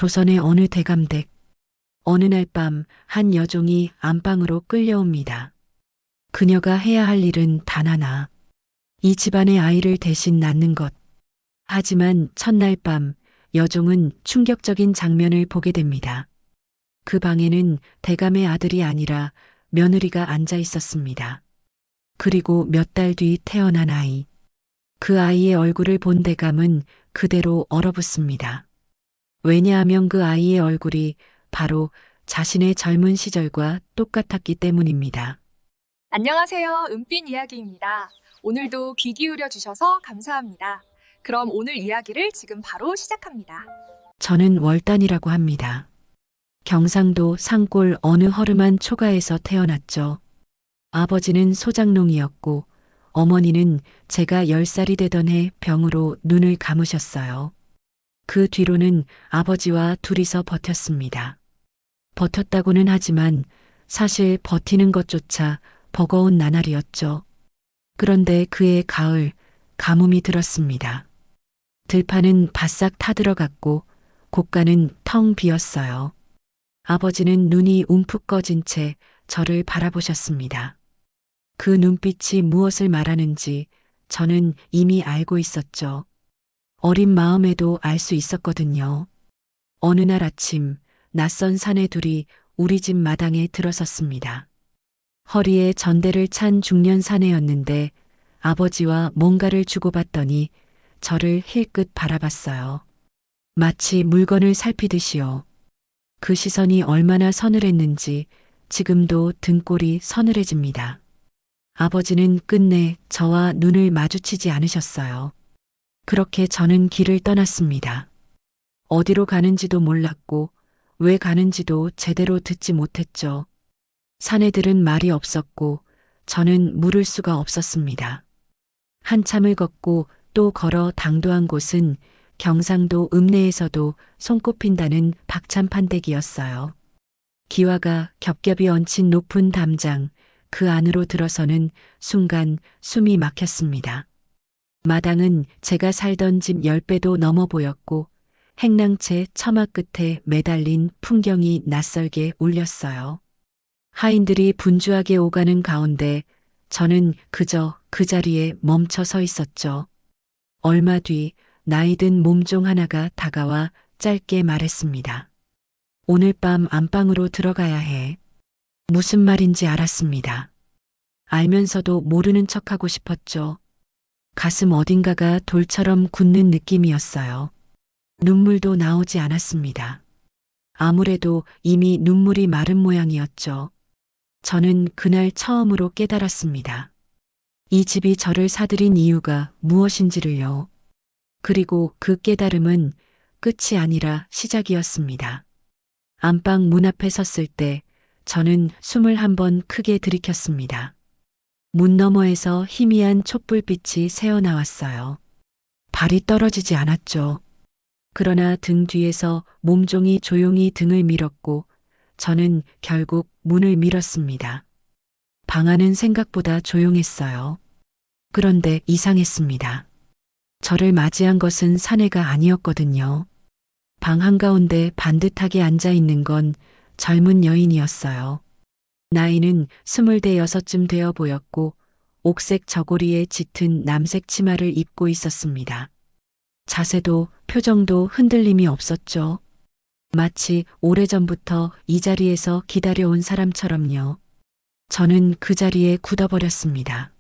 조선의 어느 대감댁. 어느 날 밤 한 여종이 안방으로 끌려옵니다. 그녀가 해야 할 일은 단 하나. 이 집안의 아이를 대신 낳는 것. 하지만 첫날 밤 여종은 충격적인 장면을 보게 됩니다. 그 방에는 대감의 아들이 아니라 며느리가 앉아 있었습니다. 그리고 몇 달 뒤 태어난 아이. 그 아이의 얼굴을 본 대감은 그대로 얼어붙습니다. 왜냐하면 그 아이의 얼굴이 바로 자신의 젊은 시절과 똑같았기 때문입니다. 안녕하세요. 은빛 이야기입니다. 오늘도 귀 기울여 주셔서 감사합니다. 그럼 오늘 이야기를 지금 바로 시작합니다. 저는 월단이라고 합니다. 경상도 산골 어느 허름한 초가에서 태어났죠. 아버지는 소장농이었고 어머니는 제가 10살이 되던 해 병으로 눈을 감으셨어요. 그 뒤로는 아버지와 둘이서 버텼습니다. 버텼다고는 하지만 사실 버티는 것조차 버거운 나날이었죠. 그런데 그해 가을 가뭄이 들었습니다. 들판은 바싹 타들어갔고 곳간은 텅 비었어요. 아버지는 눈이 움푹 꺼진 채 저를 바라보셨습니다. 그 눈빛이 무엇을 말하는지 저는 이미 알고 있었죠. 어린 마음에도 알 수 있었거든요. 어느 날 아침 낯선 사내 둘이 우리 집 마당에 들어섰습니다. 허리에 전대를 찬 중년 사내였는데 아버지와 뭔가를 주고받더니 저를 힐끗 바라봤어요. 마치 물건을 살피듯이요. 그 시선이 얼마나 서늘했는지 지금도 등골이 서늘해집니다. 아버지는 끝내 저와 눈을 마주치지 않으셨어요. 그렇게 저는 길을 떠났습니다. 어디로 가는지도 몰랐고 왜 가는지도 제대로 듣지 못했죠. 사내들은 말이 없었고 저는 물을 수가 없었습니다. 한참을 걷고 또 걸어 당도한 곳은 경상도 읍내에서도 손꼽힌다는 박찬판댁이었어요. 기와가 겹겹이 얹힌 높은 담장, 그 안으로 들어서는 순간 숨이 막혔습니다. 마당은 제가 살던 집 10배도 넘어 보였고 행랑채 처마 끝에 매달린 풍경이 낯설게 울렸어요. 하인들이 분주하게 오가는 가운데 저는 그저 그 자리에 멈춰 서 있었죠. 얼마 뒤 나이든 몸종 하나가 다가와 짧게 말했습니다. 오늘 밤 안방으로 들어가야 해. 무슨 말인지 알았습니다. 알면서도 모르는 척하고 싶었죠. 가슴 어딘가가 돌처럼 굳는 느낌이었어요. 눈물도 나오지 않았습니다. 아무래도 이미 눈물이 마른 모양이었죠. 저는 그날 처음으로 깨달았습니다. 이 집이 저를 사들인 이유가 무엇인지를요. 그리고 그 깨달음은 끝이 아니라 시작이었습니다. 안방 문 앞에 섰을 때 저는 숨을 한번 크게 들이켰습니다. 문 너머에서 희미한 촛불빛이 새어나왔어요. 발이 떨어지지 않았죠. 그러나 등 뒤에서 몸종이 조용히 등을 밀었고 저는 결국 문을 밀었습니다. 방 안은 생각보다 조용했어요. 그런데 이상했습니다. 저를 맞이한 것은 사내가 아니었거든요. 방 한가운데 반듯하게 앉아 있는 건 젊은 여인이었어요. 나이는 26쯤 되어 보였고 옥색 저고리에 짙은 남색 치마를 입고 있었습니다. 자세도 표정도 흔들림이 없었죠. 마치 오래전부터 이 자리에서 기다려온 사람처럼요. 저는 그 자리에 굳어버렸습니다.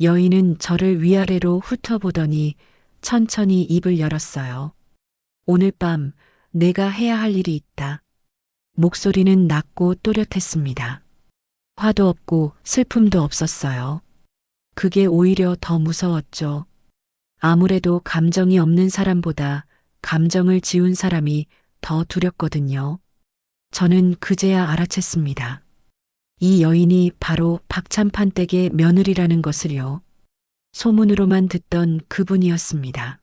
여인은 저를 위아래로 훑어보더니 천천히 입을 열었어요. 오늘 밤 내가 해야 할 일이 있다. 목소리는 낮고 또렷했습니다. 화도 없고 슬픔도 없었어요. 그게 오히려 더 무서웠죠. 아무래도 감정이 없는 사람보다 감정을 지운 사람이 더 두렵거든요. 저는 그제야 알아챘습니다. 이 여인이 바로 박찬판댁의 며느리라는 것을요. 소문으로만 듣던 그분이었습니다.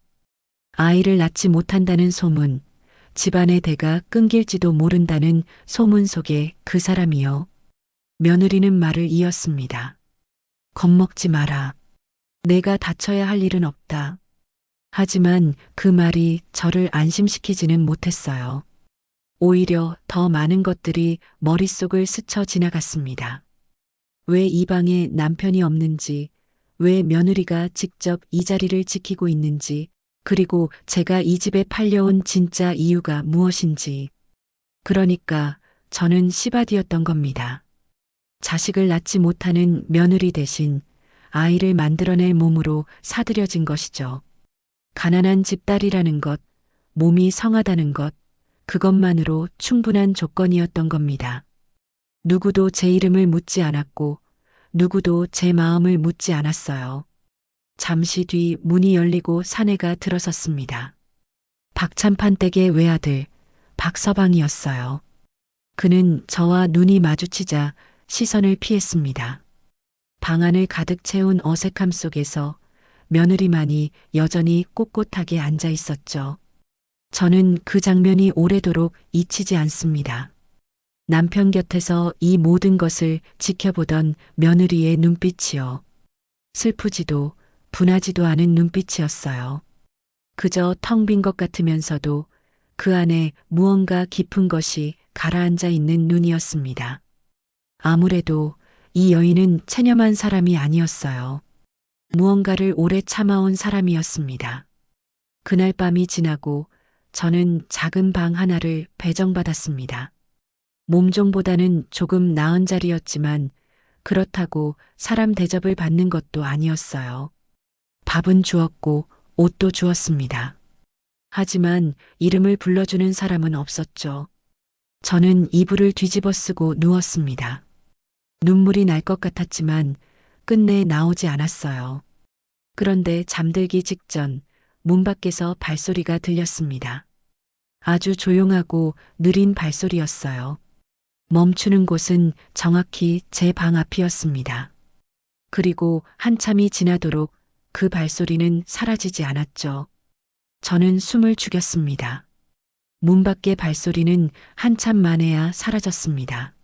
아이를 낳지 못한다는 소문, 집안의 대가 끊길지도 모른다는 소문 속에 그 사람이요. 며느리는 말을 이었습니다. 겁먹지 마라. 내가 다쳐야 할 일은 없다. 하지만 그 말이 저를 안심시키지는 못했어요. 오히려 더 많은 것들이 머릿속을 스쳐 지나갔습니다. 왜 이 방에 남편이 없는지, 왜 며느리가 직접 이 자리를 지키고 있는지, 그리고 제가 이 집에 팔려온 진짜 이유가 무엇인지. 그러니까 저는 시바디였던 겁니다. 자식을 낳지 못하는 며느리 대신 아이를 만들어낼 몸으로 사들여진 것이죠. 가난한 집딸이라는 것, 몸이 성하다는 것, 그것만으로 충분한 조건이었던 겁니다. 누구도 제 이름을 묻지 않았고, 누구도 제 마음을 묻지 않았어요. 잠시 뒤 문이 열리고 사내가 들어섰습니다. 박찬판 댁의 외아들, 박서방이었어요. 그는 저와 눈이 마주치자 시선을 피했습니다. 방 안을 가득 채운 어색함 속에서 며느리만이 여전히 꼿꼿하게 앉아 있었죠. 저는 그 장면이 오래도록 잊히지 않습니다. 남편 곁에서 이 모든 것을 지켜보던 며느리의 눈빛이요. 슬프지도 분하지도 않은 눈빛이었어요. 그저 텅 빈 것 같으면서도 그 안에 무언가 깊은 것이 가라앉아 있는 눈이었습니다. 아무래도 이 여인은 체념한 사람이 아니었어요. 무언가를 오래 참아온 사람이었습니다. 그날 밤이 지나고 저는 작은 방 하나를 배정받았습니다. 몸종보다는 조금 나은 자리였지만 그렇다고 사람 대접을 받는 것도 아니었어요. 밥은 주었고 옷도 주었습니다. 하지만 이름을 불러주는 사람은 없었죠. 저는 이불을 뒤집어 쓰고 누웠습니다. 눈물이 날 것 같았지만 끝내 나오지 않았어요. 그런데 잠들기 직전 문 밖에서 발소리가 들렸습니다. 아주 조용하고 느린 발소리였어요. 멈추는 곳은 정확히 제 방 앞이었습니다. 그리고 한참이 지나도록 그 발소리는 사라지지 않았죠. 저는 숨을 죽였습니다. 문 밖의 발소리는 한참 만에야 사라졌습니다.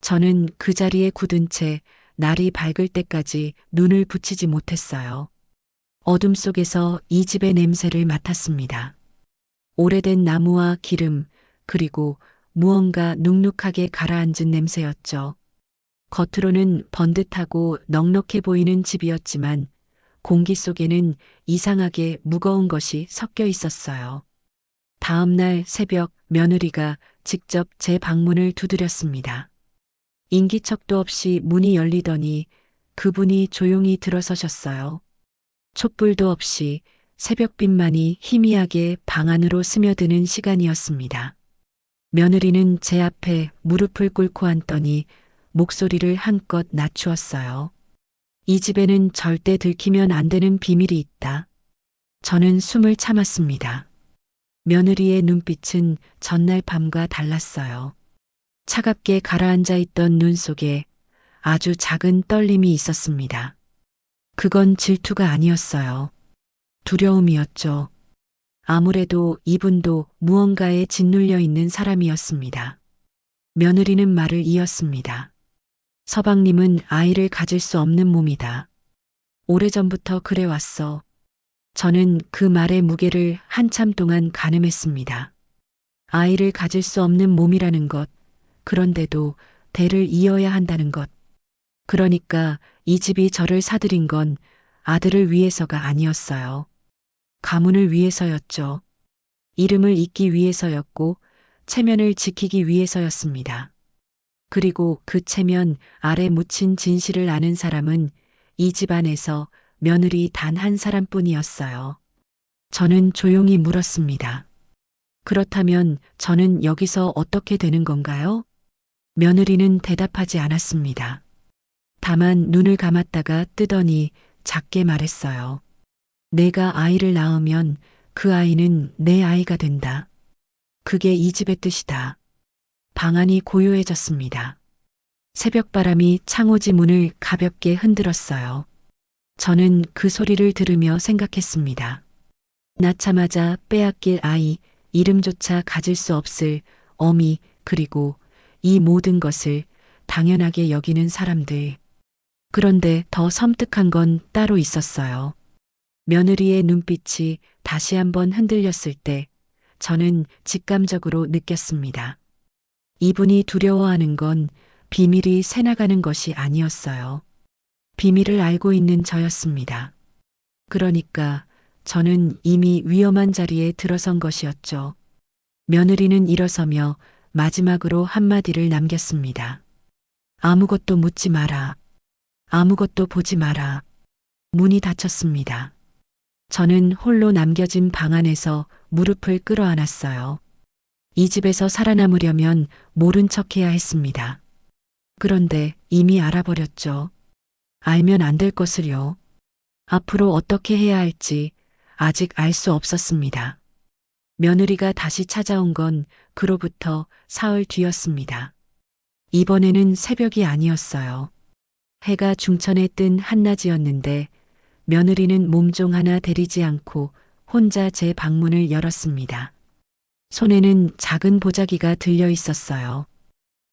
저는 그 자리에 굳은 채 날이 밝을 때까지 눈을 붙이지 못했어요. 어둠 속에서 이 집의 냄새를 맡았습니다. 오래된 나무와 기름, 그리고 무언가 눅눅하게 가라앉은 냄새였죠. 겉으로는 번듯하고 넉넉해 보이는 집이었지만 공기 속에는 이상하게 무거운 것이 섞여 있었어요. 다음 날 새벽 며느리가 직접 제 방문을 두드렸습니다. 인기척도 없이 문이 열리더니 그분이 조용히 들어서셨어요. 촛불도 없이 새벽빛만이 희미하게 방 안으로 스며드는 시간이었습니다. 며느리는 제 앞에 무릎을 꿇고 앉더니 목소리를 한껏 낮추었어요. 이 집에는 절대 들키면 안 되는 비밀이 있다. 저는 숨을 참았습니다. 며느리의 눈빛은 전날 밤과 달랐어요. 차갑게 가라앉아 있던 눈 속에 아주 작은 떨림이 있었습니다. 그건 질투가 아니었어요. 두려움이었죠. 아무래도 이분도 무언가에 짓눌려 있는 사람이었습니다. 며느리는 말을 이었습니다. 서방님은 아이를 가질 수 없는 몸이다. 오래전부터 그래왔어. 저는 그 말의 무게를 한참 동안 가늠했습니다. 아이를 가질 수 없는 몸이라는 것, 그런데도 대를 이어야 한다는 것. 그러니까 이 집이 저를 사들인 건 아들을 위해서가 아니었어요. 가문을 위해서였죠. 이름을 잇기 위해서였고 체면을 지키기 위해서였습니다. 그리고 그 체면 아래 묻힌 진실을 아는 사람은 이 집안에서 며느리 단 한 사람뿐이었어요. 저는 조용히 물었습니다. 그렇다면 저는 여기서 어떻게 되는 건가요? 며느리는 대답하지 않았습니다. 다만 눈을 감았다가 뜨더니 작게 말했어요. 내가 아이를 낳으면 그 아이는 내 아이가 된다. 그게 이 집의 뜻이다. 방 안이 고요해졌습니다. 새벽바람이 창호지 문을 가볍게 흔들었어요. 저는 그 소리를 들으며 생각했습니다. 낳자마자 빼앗길 아이, 이름조차 가질 수 없을 어미, 그리고 이 모든 것을 당연하게 여기는 사람들. 그런데 더 섬뜩한 건 따로 있었어요. 며느리의 눈빛이 다시 한번 흔들렸을 때 저는 직감적으로 느꼈습니다. 이분이 두려워하는 건 비밀이 새나가는 것이 아니었어요. 비밀을 알고 있는 저였습니다. 그러니까 저는 이미 위험한 자리에 들어선 것이었죠. 며느리는 일어서며 마지막으로 한마디를 남겼습니다. 아무것도 묻지 마라. 아무것도 보지 마라. 문이 닫혔습니다. 저는 홀로 남겨진 방 안에서 무릎을 끌어안았어요. 이 집에서 살아남으려면 모른 척해야 했습니다. 그런데 이미 알아버렸죠. 알면 안 될 것을요. 앞으로 어떻게 해야 할지 아직 알 수 없었습니다. 며느리가 다시 찾아온 건 그로부터 사흘 뒤였습니다. 이번에는 새벽이 아니었어요. 해가 중천에 뜬 한낮이었는데 며느리는 몸종 하나 데리지 않고 혼자 제 방문을 열었습니다. 손에는 작은 보자기가 들려 있었어요.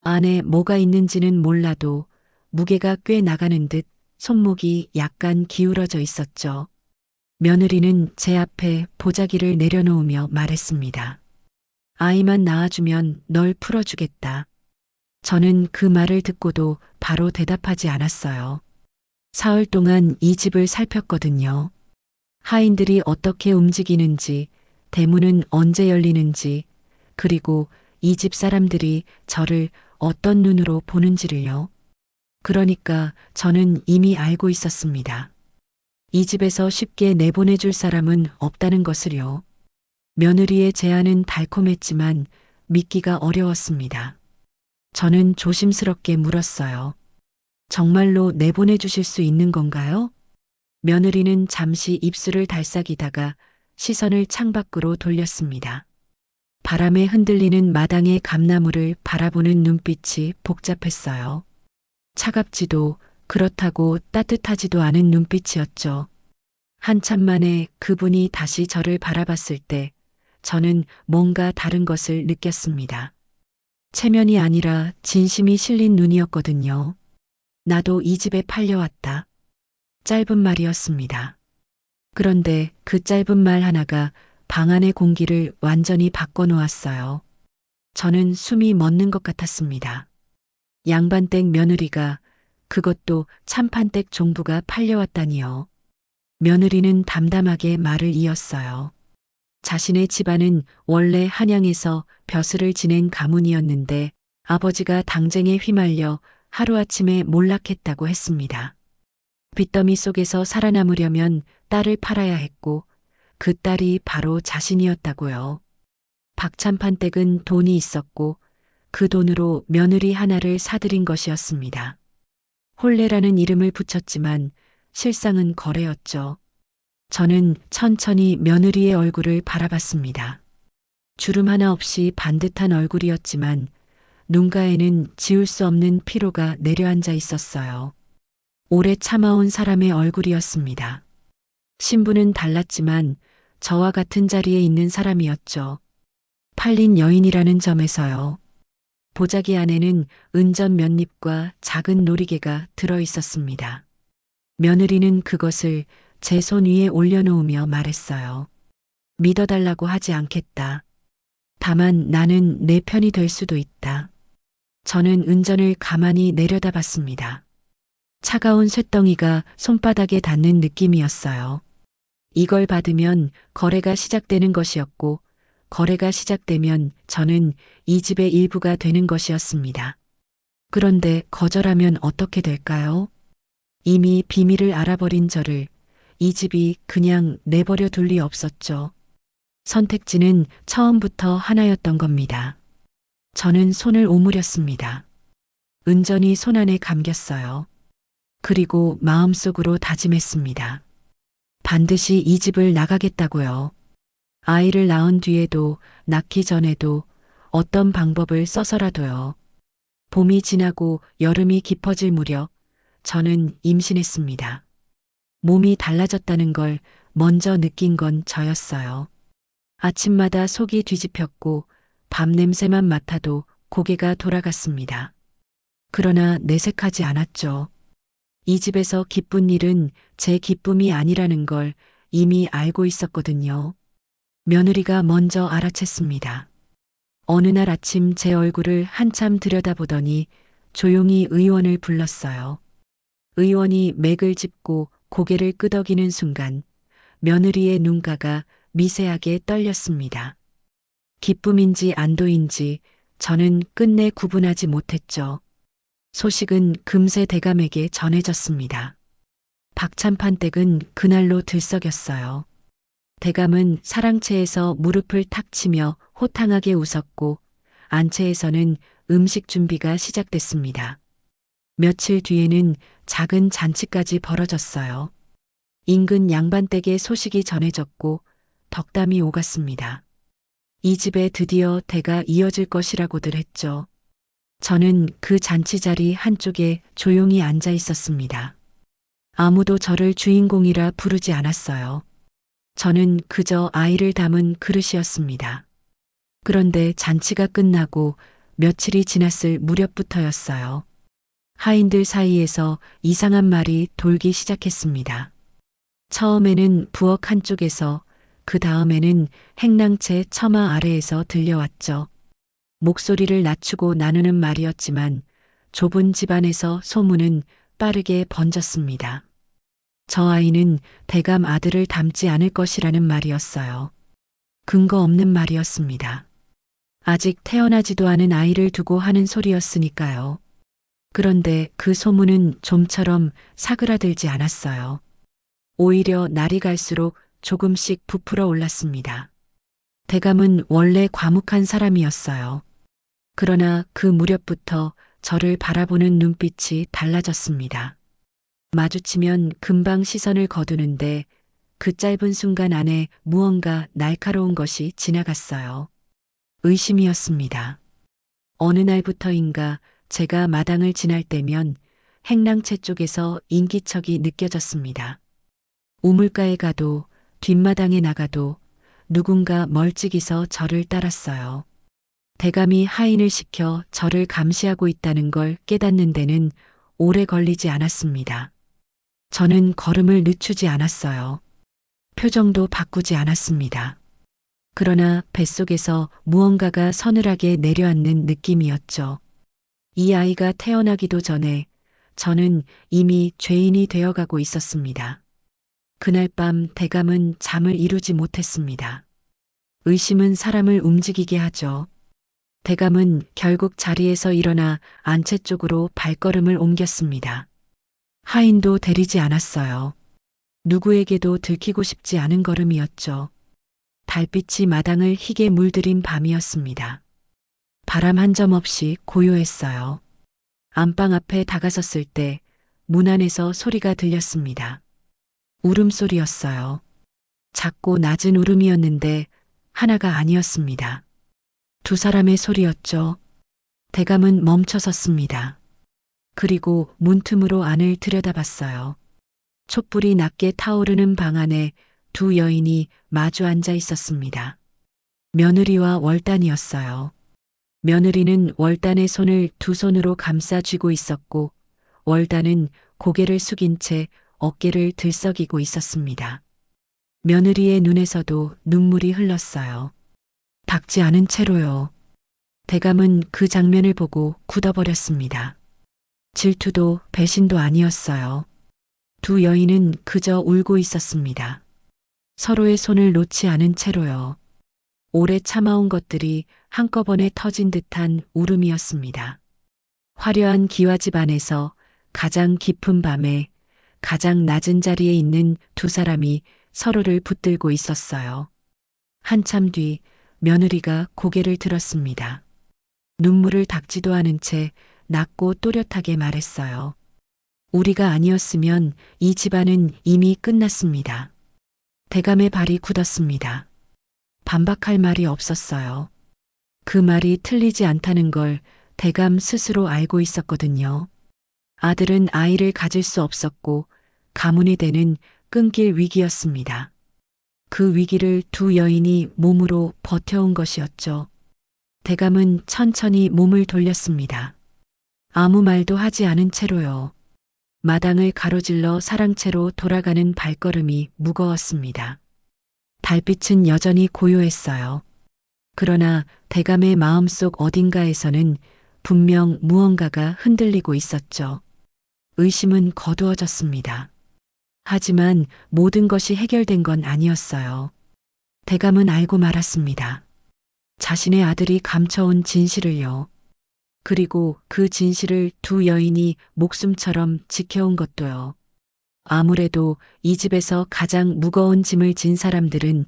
안에 뭐가 있는지는 몰라도 무게가 꽤 나가는 듯 손목이 약간 기울어져 있었죠. 며느리는 제 앞에 보자기를 내려놓으며 말했습니다. 아이만 낳아주면 널 풀어주겠다. 저는 그 말을 듣고도 바로 대답하지 않았어요. 사흘 동안 이 집을 살폈거든요. 하인들이 어떻게 움직이는지, 대문은 언제 열리는지, 그리고 이 집 사람들이 저를 어떤 눈으로 보는지를요. 그러니까 저는 이미 알고 있었습니다. 이 집에서 쉽게 내보내줄 사람은 없다는 것을요. 며느리의 제안은 달콤했지만 믿기가 어려웠습니다. 저는 조심스럽게 물었어요. 정말로 내보내주실 수 있는 건가요? 며느리는 잠시 입술을 달싹이다가 시선을 창밖으로 돌렸습니다. 바람에 흔들리는 마당의 감나무를 바라보는 눈빛이 복잡했어요. 차갑지도 그렇다고 따뜻하지도 않은 눈빛이었죠. 한참 만에 그분이 다시 저를 바라봤을 때 저는 뭔가 다른 것을 느꼈습니다. 체면이 아니라 진심이 실린 눈이었거든요. 나도 이 집에 팔려왔다. 짧은 말이었습니다. 그런데 그 짧은 말 하나가 방 안의 공기를 완전히 바꿔놓았어요. 저는 숨이 멎는 것 같았습니다. 양반댁 며느리가, 그것도 참판댁 종부가 팔려왔다니요. 며느리는 담담하게 말을 이었어요. 자신의 집안은 원래 한양에서 벼슬을 지낸 가문이었는데 아버지가 당쟁에 휘말려 하루아침에 몰락했다고 했습니다. 빚더미 속에서 살아남으려면 딸을 팔아야 했고 그 딸이 바로 자신이었다고요. 박참판댁은 돈이 있었고 그 돈으로 며느리 하나를 사들인 것이었습니다. 혼례라는 이름을 붙였지만 실상은 거래였죠. 저는 천천히 며느리의 얼굴을 바라봤습니다. 주름 하나 없이 반듯한 얼굴이었지만 눈가에는 지울 수 없는 피로가 내려앉아 있었어요. 오래 참아온 사람의 얼굴이었습니다. 신분은 달랐지만 저와 같은 자리에 있는 사람이었죠. 팔린 여인이라는 점에서요. 보자기 안에는 은전 몇 잎과 작은 놀이개가 들어 있었습니다. 며느리는 그것을 제 손 위에 올려놓으며 말했어요. 믿어달라고 하지 않겠다. 다만 나는 내 편이 될 수도 있다. 저는 은전을 가만히 내려다봤습니다. 차가운 쇳덩이가 손바닥에 닿는 느낌이었어요. 이걸 받으면 거래가 시작되는 것이었고 거래가 시작되면 저는 이 집의 일부가 되는 것이었습니다. 그런데 거절하면 어떻게 될까요? 이미 비밀을 알아버린 저를 이 집이 그냥 내버려 둘 리 없었죠. 선택지는 처음부터 하나였던 겁니다. 저는 손을 오므렸습니다. 은전이 손 안에 감겼어요. 그리고 마음속으로 다짐했습니다. 반드시 이 집을 나가겠다고요. 아이를 낳은 뒤에도 낳기 전에도 어떤 방법을 써서라도요. 봄이 지나고 여름이 깊어질 무렵 저는 임신했습니다. 몸이 달라졌다는 걸 먼저 느낀 건 저였어요. 아침마다 속이 뒤집혔고 밤 냄새만 맡아도 고개가 돌아갔습니다. 그러나 내색하지 않았죠. 이 집에서 기쁜 일은 제 기쁨이 아니라는 걸 이미 알고 있었거든요. 며느리가 먼저 알아챘습니다. 어느 날 아침 제 얼굴을 한참 들여다보더니 조용히 의원을 불렀어요. 의원이 맥을 짚고 고개를 끄덕이는 순간 며느리의 눈가가 미세하게 떨렸습니다. 기쁨인지 안도인지 저는 끝내 구분하지 못했죠. 소식은 금세 대감에게 전해졌습니다. 박찬판 댁은 그날로 들썩였어요. 대감은 사랑채에서 무릎을 탁 치며 호탕하게 웃었고 안채에서는 음식 준비가 시작됐습니다. 며칠 뒤에는 작은 잔치까지 벌어졌어요. 인근 양반댁에 소식이 전해졌고 덕담이 오갔습니다. 이 집에 드디어 대가 이어질 것이라고들 했죠. 저는 그 잔치 자리 한쪽에 조용히 앉아 있었습니다. 아무도 저를 주인공이라 부르지 않았어요. 저는 그저 아이를 담은 그릇이었습니다. 그런데 잔치가 끝나고 며칠이 지났을 무렵부터였어요. 하인들 사이에서 이상한 말이 돌기 시작했습니다. 처음에는 부엌 한쪽에서, 그 다음에는 행랑채 처마 아래에서 들려왔죠. 목소리를 낮추고 나누는 말이었지만 좁은 집안에서 소문은 빠르게 번졌습니다. 저 아이는 대감 아들을 닮지 않을 것이라는 말이었어요. 근거 없는 말이었습니다. 아직 태어나지도 않은 아이를 두고 하는 소리였으니까요. 그런데 그 소문은 좀처럼 사그라들지 않았어요. 오히려 날이 갈수록 조금씩 부풀어 올랐습니다. 대감은 원래 과묵한 사람이었어요. 그러나 그 무렵부터 저를 바라보는 눈빛이 달라졌습니다. 마주치면 금방 시선을 거두는데 그 짧은 순간 안에 무언가 날카로운 것이 지나갔어요. 의심이었습니다. 어느 날부터인가 제가 마당을 지날 때면 행랑채 쪽에서 인기척이 느껴졌습니다. 우물가에 가도 뒷마당에 나가도 누군가 멀찍이서 저를 따랐어요. 대감이 하인을 시켜 저를 감시하고 있다는 걸 깨닫는 데는 오래 걸리지 않았습니다. 저는 걸음을 늦추지 않았어요. 표정도 바꾸지 않았습니다. 그러나 뱃속에서 무언가가 서늘하게 내려앉는 느낌이었죠. 이 아이가 태어나기도 전에 저는 이미 죄인이 되어가고 있었습니다. 그날 밤 대감은 잠을 이루지 못했습니다. 의심은 사람을 움직이게 하죠. 대감은 결국 자리에서 일어나 안채 쪽으로 발걸음을 옮겼습니다. 하인도 데리지 않았어요. 누구에게도 들키고 싶지 않은 걸음이었죠. 달빛이 마당을 희게 물들인 밤이었습니다. 바람 한 점 없이 고요했어요. 안방 앞에 다가섰을 때 문 안에서 소리가 들렸습니다. 울음소리였어요. 작고 낮은 울음이었는데 하나가 아니었습니다. 두 사람의 소리였죠. 대감은 멈춰섰습니다. 그리고 문틈으로 안을 들여다봤어요. 촛불이 낮게 타오르는 방 안에 두 여인이 마주 앉아 있었습니다. 며느리와 월단이었어요. 며느리는 월단의 손을 두 손으로 감싸 쥐고 있었고 월단은 고개를 숙인 채 어깨를 들썩이고 있었습니다. 며느리의 눈에서도 눈물이 흘렀어요. 닦지 않은 채로요. 대감은 그 장면을 보고 굳어버렸습니다. 질투도 배신도 아니었어요. 두 여인은 그저 울고 있었습니다. 서로의 손을 놓지 않은 채로요. 오래 참아온 것들이 한꺼번에 터진 듯한 울음이었습니다. 화려한 기와집 안에서 가장 깊은 밤에 가장 낮은 자리에 있는 두 사람이 서로를 붙들고 있었어요. 한참 뒤 며느리가 고개를 들었습니다. 눈물을 닦지도 않은 채 낮고 또렷하게 말했어요. 우리가 아니었으면 이 집안은 이미 끝났습니다. 대감의 발이 굳었습니다. 반박할 말이 없었어요. 그 말이 틀리지 않다는 걸 대감 스스로 알고 있었거든요. 아들은 아이를 가질 수 없었고 가문이 되는 끊길 위기였습니다. 그 위기를 두 여인이 몸으로 버텨온 것이었죠. 대감은 천천히 몸을 돌렸습니다. 아무 말도 하지 않은 채로요. 마당을 가로질러 사랑채로 돌아가는 발걸음이 무거웠습니다. 달빛은 여전히 고요했어요. 그러나 대감의 마음속 어딘가에서는 분명 무언가가 흔들리고 있었죠. 의심은 거두어졌습니다. 하지만 모든 것이 해결된 건 아니었어요. 대감은 알고 말았습니다. 자신의 아들이 감춰온 진실을요. 그리고 그 진실을 두 여인이 목숨처럼 지켜온 것도요. 아무래도 이 집에서 가장 무거운 짐을 진 사람들은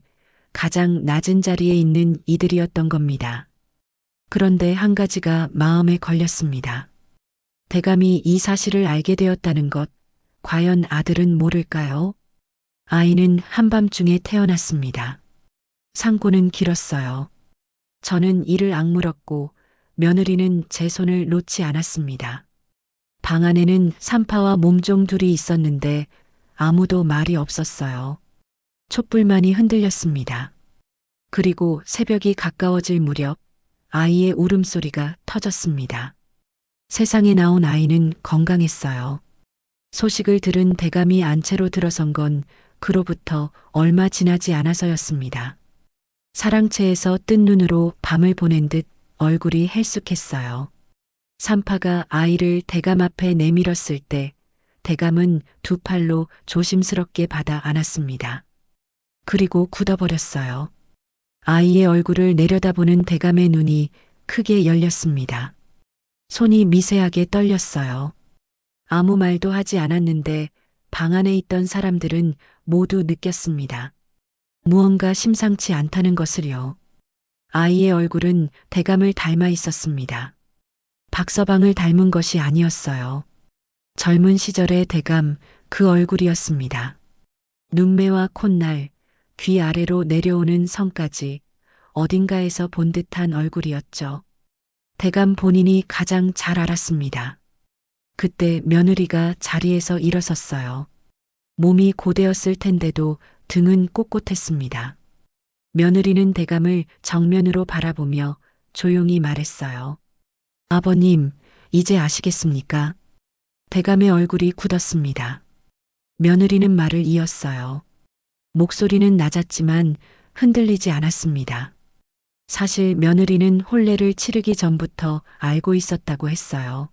가장 낮은 자리에 있는 이들이었던 겁니다. 그런데 한 가지가 마음에 걸렸습니다. 대감이 이 사실을 알게 되었다는 것, 과연 아들은 모를까요? 아이는 한밤중에 태어났습니다. 상고는 길었어요. 저는 이를 악물었고 며느리는 제 손을 놓지 않았습니다. 방 안에는 산파와 몸종 둘이 있었는데 아무도 말이 없었어요. 촛불만이 흔들렸습니다. 그리고 새벽이 가까워질 무렵 아이의 울음소리가 터졌습니다. 세상에 나온 아이는 건강했어요. 소식을 들은 대감이 안채로 들어선 건 그로부터 얼마 지나지 않아서였습니다. 사랑채에서 뜬 눈으로 밤을 보낸 듯 얼굴이 헬쑥했어요. 산파가 아이를 대감 앞에 내밀었을 때 대감은 두 팔로 조심스럽게 받아 안았습니다. 그리고 굳어버렸어요. 아이의 얼굴을 내려다보는 대감의 눈이 크게 열렸습니다. 손이 미세하게 떨렸어요. 아무 말도 하지 않았는데 방 안에 있던 사람들은 모두 느꼈습니다. 무언가 심상치 않다는 것을요. 아이의 얼굴은 대감을 닮아 있었습니다. 박서방을 닮은 것이 아니었어요. 젊은 시절의 대감, 그 얼굴이었습니다. 눈매와 콧날, 귀 아래로 내려오는 성까지 어딘가에서 본 듯한 얼굴이었죠. 대감 본인이 가장 잘 알았습니다. 그때 며느리가 자리에서 일어섰어요. 몸이 고되었을 텐데도 등은 꼿꼿했습니다. 며느리는 대감을 정면으로 바라보며 조용히 말했어요. 아버님, 이제 아시겠습니까? 대감의 얼굴이 굳었습니다. 며느리는 말을 이었어요. 목소리는 낮았지만 흔들리지 않았습니다. 사실 며느리는 혼례를 치르기 전부터 알고 있었다고 했어요.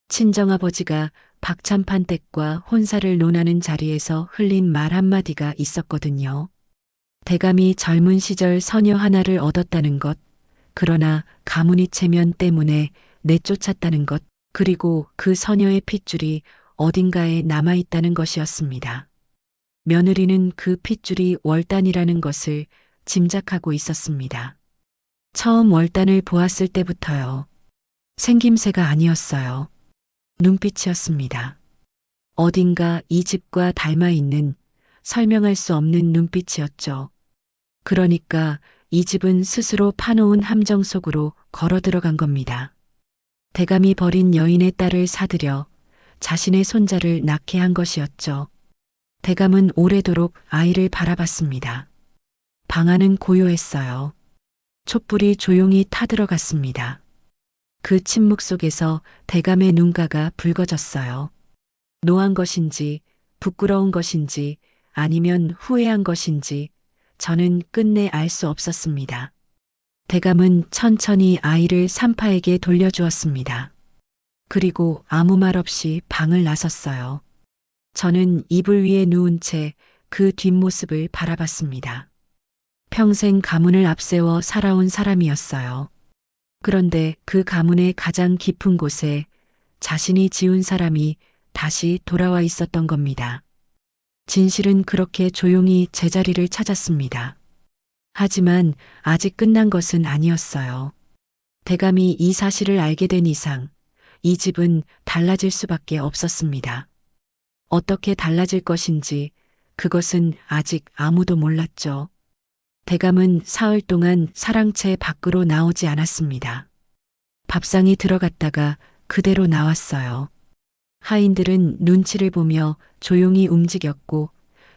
친정아버지가 박찬판 댁과 혼사를 논하는 자리에서 흘린 말 한마디가 있었거든요. 대감이 젊은 시절 서녀 하나를 얻었다는 것, 그러나 가문이 체면 때문에 내쫓았다는 것, 그리고 그 서녀의 핏줄이 어딘가에 남아있다는 것이었습니다. 며느리는 그 핏줄이 월단이라는 것을 짐작하고 있었습니다. 처음 월단을 보았을 때부터요. 생김새가 아니었어요. 눈빛이었습니다. 어딘가 이 집과 닮아 있는 설명할 수 없는 눈빛이었죠. 그러니까 이 집은 스스로 파놓은 함정 속으로 걸어 들어간 겁니다. 대감이 버린 여인의 딸을 사들여 자신의 손자를 낳게 한 것이었죠. 대감은 오래도록 아이를 바라봤습니다. 방 안은 고요했어요. 촛불이 조용히 타들어갔습니다. 그 침묵 속에서 대감의 눈가가 붉어졌어요. 노한 것인지, 부끄러운 것인지, 아니면 후회한 것인지, 저는 끝내 알 수 없었습니다. 대감은 천천히 아이를 산파에게 돌려주었습니다. 그리고 아무 말 없이 방을 나섰어요. 저는 이불 위에 누운 채 그 뒷모습을 바라봤습니다. 평생 가문을 앞세워 살아온 사람이었어요. 그런데 그 가문의 가장 깊은 곳에 자신이 지운 사람이 다시 돌아와 있었던 겁니다. 진실은 그렇게 조용히 제자리를 찾았습니다. 하지만 아직 끝난 것은 아니었어요. 대감이 이 사실을 알게 된 이상 이 집은 달라질 수밖에 없었습니다. 어떻게 달라질 것인지 그것은 아직 아무도 몰랐죠. 대감은 사흘 동안 사랑채 밖으로 나오지 않았습니다. 밥상이 들어갔다가 그대로 나왔어요. 하인들은 눈치를 보며 조용히 움직였고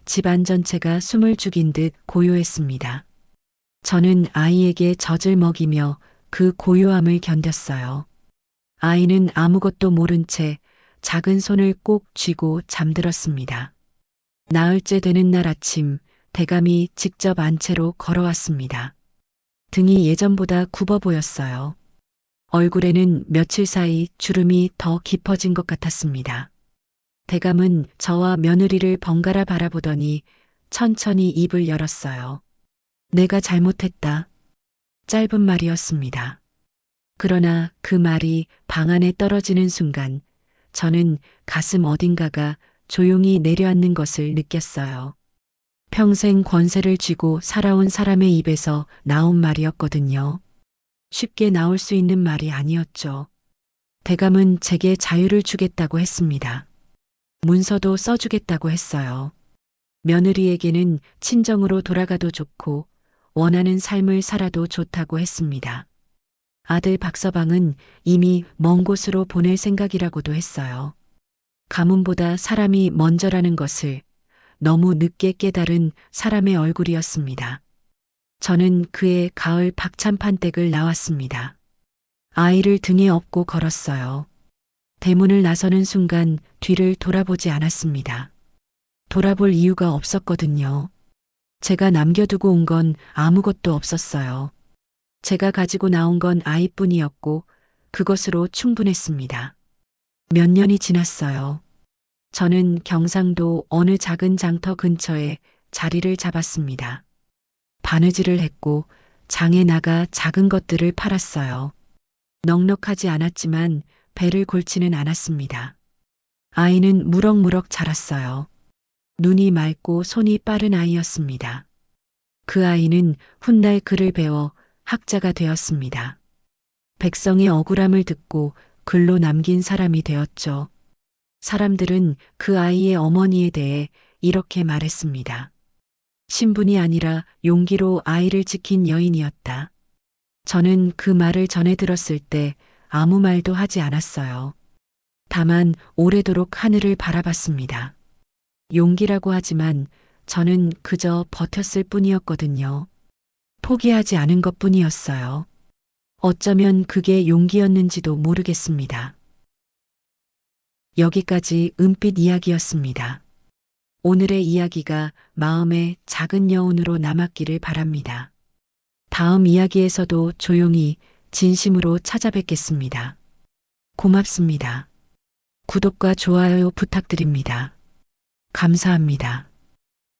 집안 전체가 숨을 죽인 듯 고요했습니다. 저는 아이에게 젖을 먹이며 그 고요함을 견뎠어요. 아이는 아무것도 모른 채 작은 손을 꼭 쥐고 잠들었습니다. 나흘째 되는 날 아침 대감이 직접 안채로 걸어왔습니다. 등이 예전보다 굽어 보였어요. 얼굴에는 며칠 사이 주름이 더 깊어진 것 같았습니다. 대감은 저와 며느리를 번갈아 바라보더니 천천히 입을 열었어요. 내가 잘못했다. 짧은 말이었습니다. 그러나 그 말이 방 안에 떨어지는 순간 저는 가슴 어딘가가 조용히 내려앉는 것을 느꼈어요. 평생 권세를 쥐고 살아온 사람의 입에서 나온 말이었거든요. 쉽게 나올 수 있는 말이 아니었죠. 대감은 제게 자유를 주겠다고 했습니다. 문서도 써주겠다고 했어요. 며느리에게는 친정으로 돌아가도 좋고 원하는 삶을 살아도 좋다고 했습니다. 아들 박서방은 이미 먼 곳으로 보낼 생각이라고도 했어요. 가문보다 사람이 먼저라는 것을 너무 늦게 깨달은 사람의 얼굴이었습니다. 저는 그의 가을 박찬판댁을 나왔습니다. 아이를 등에 업고 걸었어요. 대문을 나서는 순간 뒤를 돌아보지 않았습니다. 돌아볼 이유가 없었거든요. 제가 남겨두고 온 건 아무것도 없었어요. 제가 가지고 나온 건 아이뿐이었고 그것으로 충분했습니다. 몇 년이 지났어요. 저는 경상도 어느 작은 장터 근처에 자리를 잡았습니다. 바느질을 했고 장에 나가 작은 것들을 팔았어요. 넉넉하지 않았지만 배를 골치는 않았습니다. 아이는 무럭무럭 자랐어요. 눈이 맑고 손이 빠른 아이였습니다. 그 아이는 훗날 글을 배워 학자가 되었습니다. 백성의 억울함을 듣고 글로 남긴 사람이 되었죠. 사람들은 그 아이의 어머니에 대해 이렇게 말했습니다. 신분이 아니라 용기로 아이를 지킨 여인이었다. 저는 그 말을 전해 들었을 때 아무 말도 하지 않았어요. 다만 오래도록 하늘을 바라봤습니다. 용기라고 하지만 저는 그저 버텼을 뿐이었거든요. 포기하지 않은 것 뿐이었어요. 어쩌면 그게 용기였는지도 모르겠습니다. 여기까지 은빛 이야기였습니다. 오늘의 이야기가 마음의 작은 여운으로 남았기를 바랍니다. 다음 이야기에서도 조용히 진심으로 찾아뵙겠습니다. 고맙습니다. 구독과 좋아요 부탁드립니다. 감사합니다.